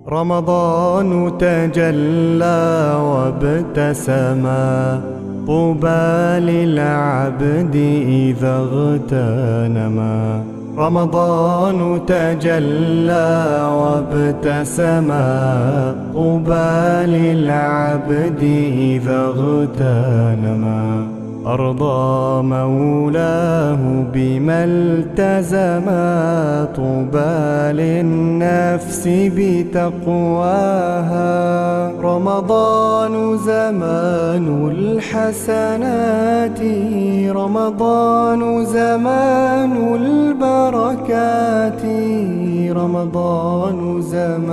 رمضان تجلى وابتسما، طوبى للعبد إذا اغتنما. رمضان تجلى وابتسما، طوبى للعبد إذا اغتنما. أرضى مولاه بما التزما، طوبى للنفس بتقواها. رمضان زمان الحسنات، رمضان زمان البركات، رمضان زمان